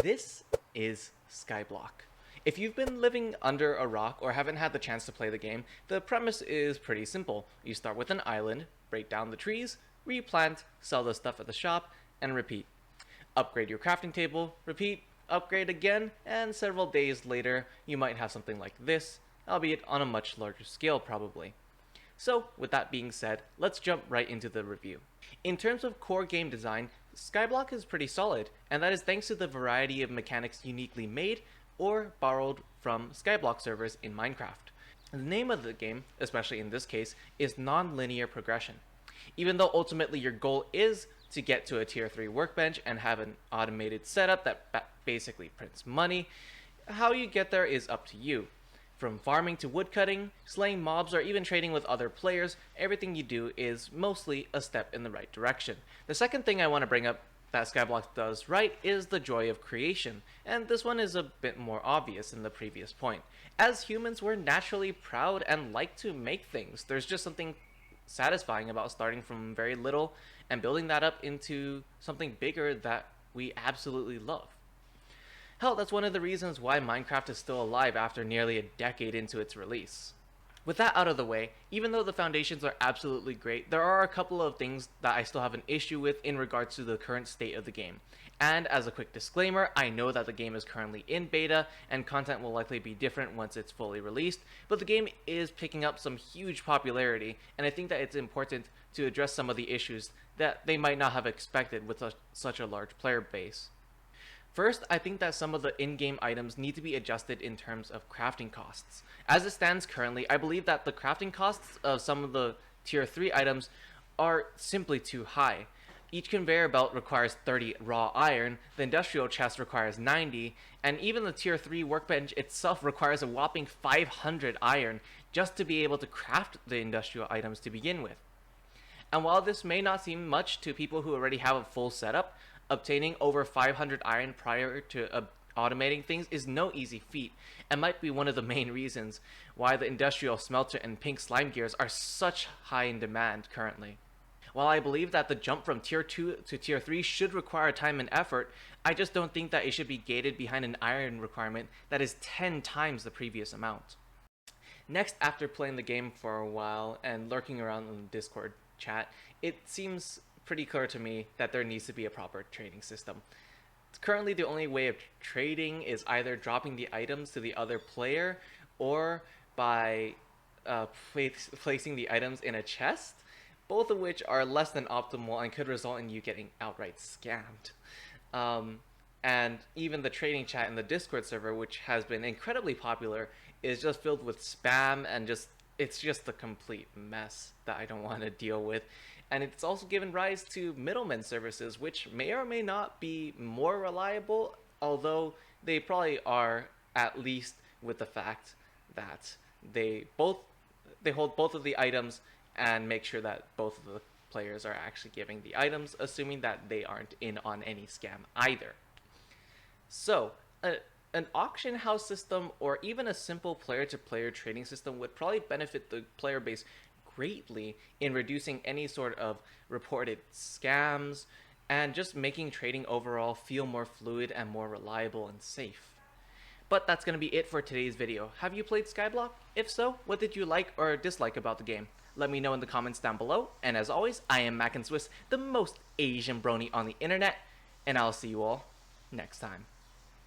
This is Skyblock. If you've been living under a rock or haven't had the chance to play the game, the premise is pretty simple. You start with an island, break down the trees, replant, sell the stuff at the shop, and repeat. Upgrade your crafting table, repeat, upgrade again, and several days later you might have something like this, albeit on a much larger scale probably. So, with that being said, let's jump right into the review. In terms of core game design, Skyblock is pretty solid, and that is thanks to the variety of mechanics uniquely made or borrowed from Skyblock servers in Minecraft. The name of the game, especially in this case, is non-linear progression. Even though ultimately your goal is to get to a tier 3 workbench and have an automated setup that basically prints money, how you get there is up to you. From farming to woodcutting, slaying mobs, or even trading with other players, everything you do is mostly a step in the right direction. The second thing I want to bring up that Skyblock does right is the joy of creation, and this one is a bit more obvious than the previous point. As humans, we're naturally proud and like to make things. There's just something satisfying about starting from very little and building that up into something bigger that we absolutely love. Hell, that's one of the reasons why Minecraft is still alive after nearly a decade into its release. With that out of the way, even though the foundations are absolutely great, there are a couple of things that I still have an issue with in regards to the current state of the game. And as a quick disclaimer, I know that the game is currently in beta and content will likely be different once it's fully released, but the game is picking up some huge popularity, and I think that it's important to address some of the issues that they might not have expected with such a large player base. First, I think that some of the in-game items need to be adjusted in terms of crafting costs. As it stands currently, I believe that the crafting costs of some of the tier 3 items are simply too high. Each conveyor belt requires 30 raw iron, the industrial chest requires 90, and even the tier 3 workbench itself requires a whopping 500 iron just to be able to craft the industrial items to begin with. And while this may not seem much to people who already have a full setup, obtaining over 500 iron prior to automating things is no easy feat, and might be one of the main reasons why the Industrial Smelter and pink slime gears are such high in demand currently. While I believe that the jump from tier 2 to tier 3 should require time and effort, I just don't think that it should be gated behind an iron requirement that is 10 times the previous amount. Next, after playing the game for a while and lurking around in the Discord chat, it seems pretty clear to me that there needs to be a proper trading system. Currently, the only way of trading is either dropping the items to the other player or by placing the items in a chest, both of which are less than optimal and could result in you getting outright scammed. And even the trading chat in the Discord server, which has been incredibly popular, is just filled with spam and it's just a complete mess that I don't want to deal with. And it's also given rise to middlemen services, which may or may not be more reliable, although they probably are, at least with the fact that they hold both of the items and make sure that both of the players are actually giving the items, assuming that they aren't in on any scam either. So, an auction house system or even a simple player-to-player trading system would probably benefit the player base greatly in reducing any sort of reported scams and just making trading overall feel more fluid and more reliable and safe. But that's going to be it for today's video. Have you played Skyblock? If so, what did you like or dislike about the game? Let me know in the comments down below, and as always, I am MacAndSwiss, the most Asian brony on the internet, and I'll see you all next time.